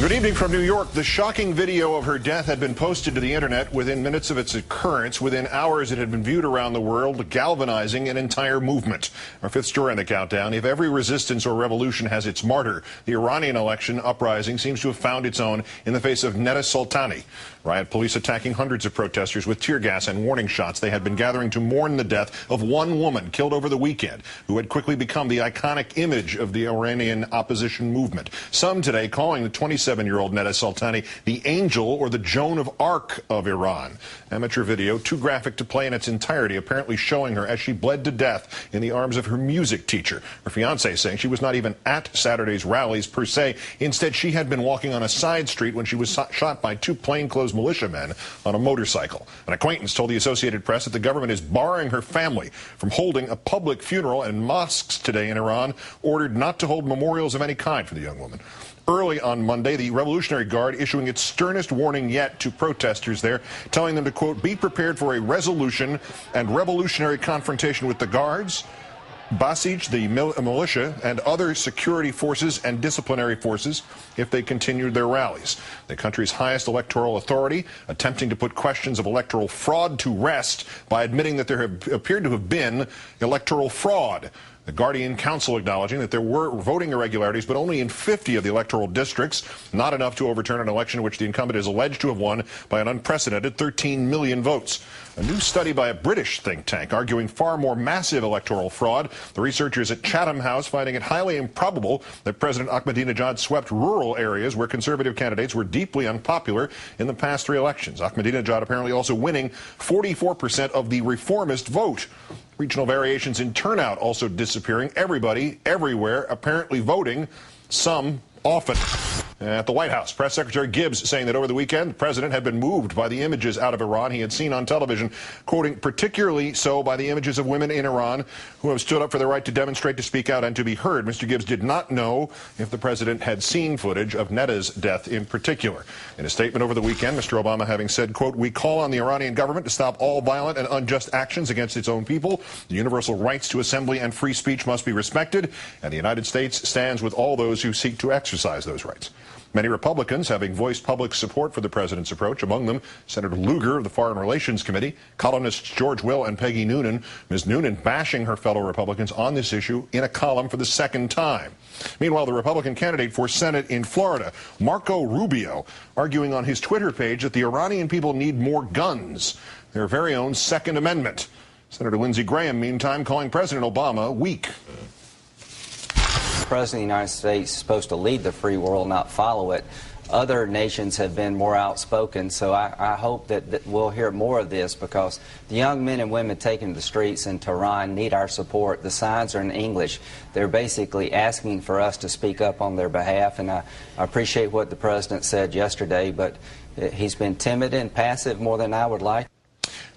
Good evening from New York. The shocking video of her death had been posted to the internet within minutes of its occurrence. Within hours, it had been viewed around the world, galvanizing an entire movement. Our fifth story on the countdown. If every resistance or revolution has its martyr, the Iranian election uprising seems to have found its own in the face of Neda Soltani. Riot police attacking hundreds of protesters with tear gas and warning shots. They had been gathering to mourn the death of one woman killed over the weekend, who had quickly become the iconic image of the Iranian opposition movement. Some today calling the 27-year-old Neda Soltani the angel or the Joan of Arc of Iran. Amateur video, too graphic to play in its entirety, apparently showing her as she bled to death in the arms of her music teacher. Her fiancé saying she was not even at Saturday's rallies per se. Instead, she had been walking on a side street when she was shot by two plainclothes militiamen on a motorcycle. An acquaintance told the Associated Press that the government is barring her family from holding a public funeral, and mosques today in Iran ordered not to hold memorials of any kind for the young woman. Early on Monday, the Revolutionary Guard issuing its sternest warning yet to protesters there, telling them to, quote, be prepared for a resolution and revolutionary confrontation with the guards, Basij, the militia, and other security forces and disciplinary forces if they continued their rallies. The country's highest electoral authority attempting to put questions of electoral fraud to rest by admitting that there have appeared to have been electoral fraud. The Guardian Council acknowledging that there were voting irregularities, but only in 50 of the electoral districts, not enough to overturn an election in which the incumbent is alleged to have won by an unprecedented 13 million votes. A new study by a British think tank arguing far more massive electoral fraud. The researchers at Chatham House finding it highly improbable that President Ahmadinejad swept rural areas where conservative candidates were deeply unpopular in the past three elections. Ahmadinejad apparently also winning 44% of the reformist vote. Regional variations in turnout also disappearing. Everybody, everywhere, apparently voting, some often. At the White House, Press Secretary Gibbs saying that over the weekend, the president had been moved by the images out of Iran he had seen on television, quoting, particularly so by the images of women in Iran who have stood up for their right to demonstrate, to speak out, and to be heard. Mr. Gibbs did not know if the president had seen footage of Neda's death in particular. In a statement over the weekend, Mr. Obama having said, quote, we call on the Iranian government to stop all violent and unjust actions against its own people. The universal rights to assembly and free speech must be respected, and the United States stands with all those who seek to exercise those rights. Many Republicans having voiced public support for the president's approach, among them Senator Lugar of the Foreign Relations Committee, columnists George Will and Peggy Noonan. Ms. Noonan bashing her fellow Republicans on this issue in a column for the second time. Meanwhile, the Republican candidate for Senate in Florida, Marco Rubio, arguing on his Twitter page that the Iranian people need more guns, their very own Second Amendment. Senator Lindsey Graham, meantime, calling President Obama weak. The President of the United States is supposed to lead the free world, not follow it. Other nations have been more outspoken, so I hope that we'll hear more of this, because the young men and women taking to the streets in Tehran need our support. The signs are in English. They're basically asking for us to speak up on their behalf, and I appreciate what the President said yesterday, but he's been timid and passive more than I would like.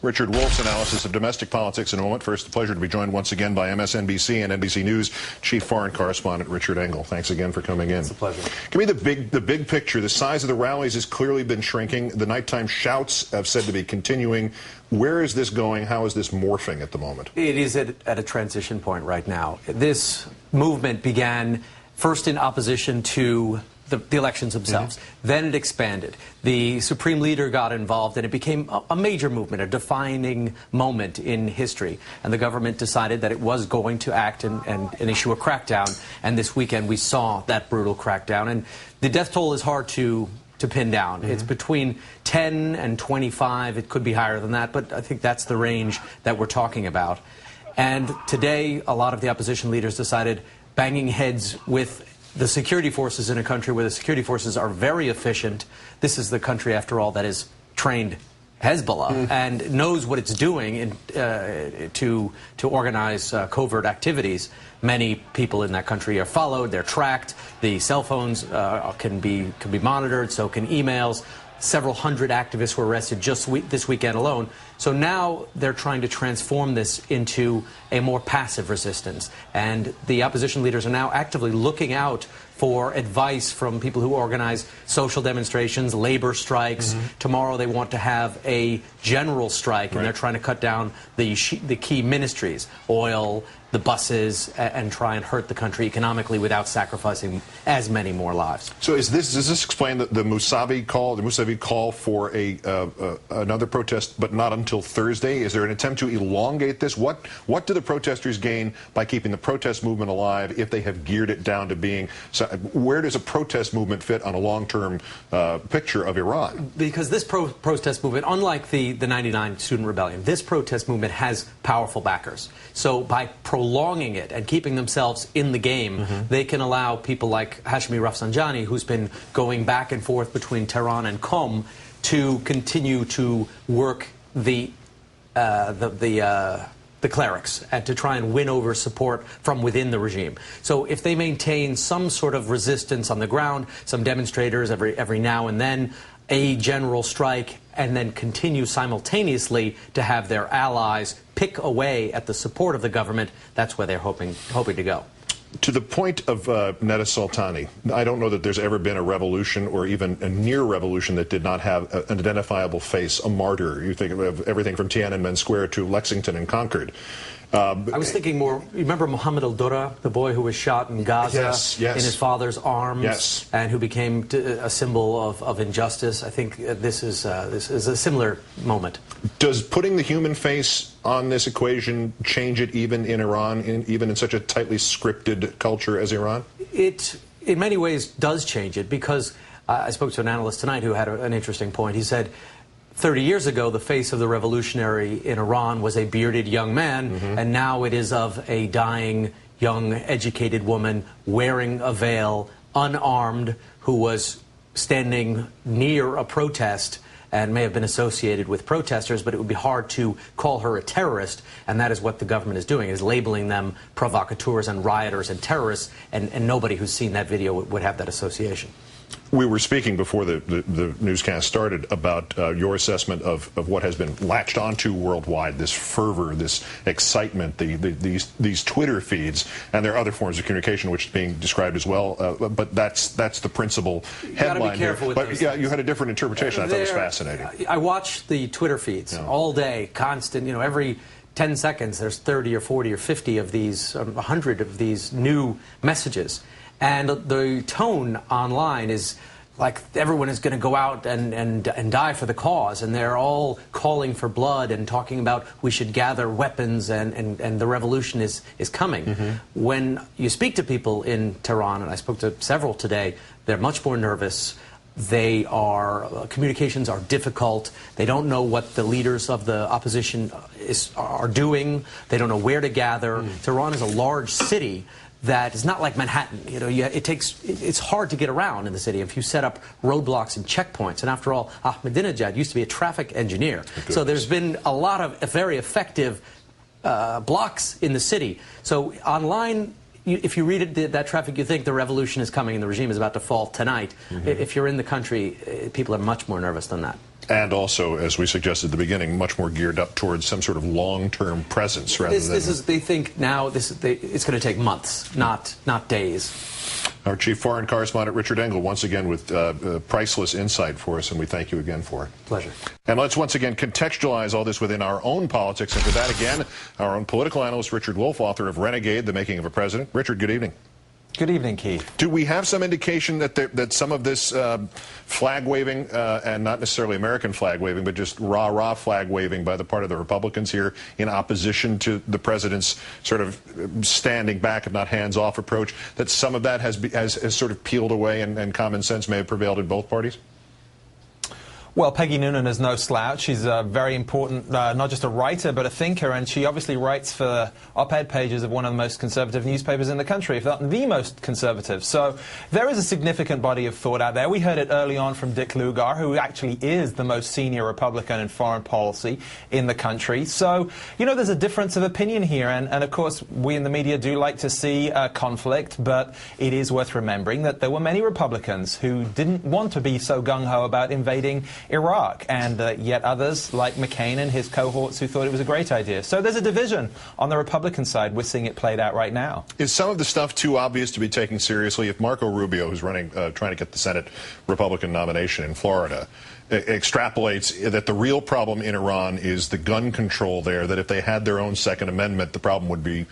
Richard Wolff's analysis of domestic politics in a moment. First, the pleasure to be joined once again by MSNBC and NBC News Chief Foreign Correspondent Richard Engel. Thanks again for coming in. It's a pleasure. Give me the big picture. The size of the rallies has clearly been shrinking. The nighttime shouts have said to be continuing. Where is this going? How is this morphing at the moment? It is at a transition point right now. This movement began first in opposition to the elections themselves. Then it expanded. The Supreme Leader got involved, and it became a major movement, a defining moment in history. And the government decided that it was going to act and issue a crackdown. And this weekend we saw that brutal crackdown. And the death toll is hard to pin down. It's between 10 and 25. It could be higher than that, but I think that's the range that we're talking about. And today, a lot of the opposition leaders decided banging heads with the security forces in a country where the security forces are very efficient. This is the country, after all, that has trained Hezbollah and knows what it's doing to organize covert activities. Many people in that country are followed, they're tracked, the cell phones can be monitored, so can emails. Several hundred activists were arrested just this weekend alone. So now they're trying to transform this into a more passive resistance. And the opposition leaders are now actively looking out for advice from people who organize social demonstrations, labor strikes. Tomorrow they want to have a general strike, and they're trying to cut down the key ministries, oil, the buses, and try and hurt the country economically without sacrificing as many more lives. So does this explain the Mousavi call for another protest, but not until Thursday? Is there an attempt to elongate this? What do the protesters gain by keeping the protest movement alive if they have geared it down to being... So where does a protest movement fit on a long-term picture of Iran? Because this protest movement, unlike the 99 student rebellion, this protest movement has powerful backers. So by prolonging it and keeping themselves in the game, they can allow people like Hashemi Rafsanjani, who's been going back and forth between Tehran and Qom, to continue to work the clerics and to try and win over support from within the regime. So if they maintain some sort of resistance on the ground, some demonstrators every now and then, a general strike, and then continue simultaneously to have their allies pick away at the support of the government, that's where they're hoping to go. To the point of Neda Soltani, I don't know that there's ever been a revolution or even a near revolution that did not have an identifiable face, a martyr. You think of everything from Tiananmen Square to Lexington and Concord. I was thinking more, you remember Mohammed al-Durra, the boy who was shot in Gaza in his father's arms, and who became a symbol of injustice? I think this is a similar moment. Does putting the human face on this equation change it even in Iran, even in such a tightly scripted culture as Iran? It, in many ways, does change it, because I spoke to an analyst tonight who had an interesting point. He said, 30 years ago, the face of the revolutionary in Iran was a bearded young man, and now it is of a dying, young, educated woman wearing a veil, unarmed, who was standing near a protest and may have been associated with protesters, but it would be hard to call her a terrorist, and that is what the government is doing, is labeling them provocateurs and rioters and terrorists, and nobody who's seen that video would have that association. We were speaking before the newscast started about your assessment of what has been latched onto worldwide, this fervor, this excitement, these Twitter feeds, and there are other forms of communication which is being described as well, but that's the principal headline here. But yeah, you had a different interpretation. I thought it was fascinating. I watch the Twitter feeds all day, constant, every 10 seconds there's 30 or 40 or 50 of these, 100 of these new messages. And the tone online is like everyone is going to go out and die for the cause, and they're all calling for blood and talking about we should gather weapons and the revolution is coming. When you speak to people in Tehran, and I spoke to several today, they're much more nervous. Communications are difficult. They don't know what the leaders of the opposition are doing. They don't know where to gather. Tehran is a large city that is not like Manhattan. It's hard to get around in the city if you set up roadblocks and checkpoints. And after all, Ahmadinejad used to be a traffic engineer. So there's been a lot of very effective blocks in the city. So online, if you read that traffic, you think the revolution is coming and the regime is about to fall tonight. If you're in the country, people are much more nervous than that. And also, as we suggested at the beginning, much more geared up towards some sort of long-term presence rather than... They think now it's going to take months, not days. Our chief foreign correspondent, Richard Engel, once again with priceless insight for us, and we thank you again for it. Pleasure. And let's once again contextualize all this within our own politics. And for that, again, our own political analyst, Richard Wolff, author of Renegade, The Making of a President. Richard, good evening. Good evening, Keith. Do we have some indication that some of this flag waving, and not necessarily American flag waving, but just rah-rah flag waving by the part of the Republicans here in opposition to the president's sort of standing back, if not hands-off approach, that some of that has sort of peeled away and common sense may have prevailed in both parties? Well, Peggy Noonan is no slouch. She's a very important, not just a writer, but a thinker, and she obviously writes for the op-ed pages of one of the most conservative newspapers in the country, if not the most conservative. So there is a significant body of thought out there. We heard it early on from Dick Lugar, who actually is the most senior Republican in foreign policy in the country. So, there's a difference of opinion here, and of course, we in the media do like to see conflict, but it is worth remembering that there were many Republicans who didn't want to be so gung-ho about invading Iraq, and yet others, like McCain and his cohorts, who thought it was a great idea. So there's a division on the Republican side. We're seeing it played out right now. Is some of the stuff too obvious to be taken seriously? If Marco Rubio, who's running, trying to get the Senate Republican nomination in Florida, extrapolates that the real problem in Iran is the gun control there, that if they had their own Second Amendment, the problem would be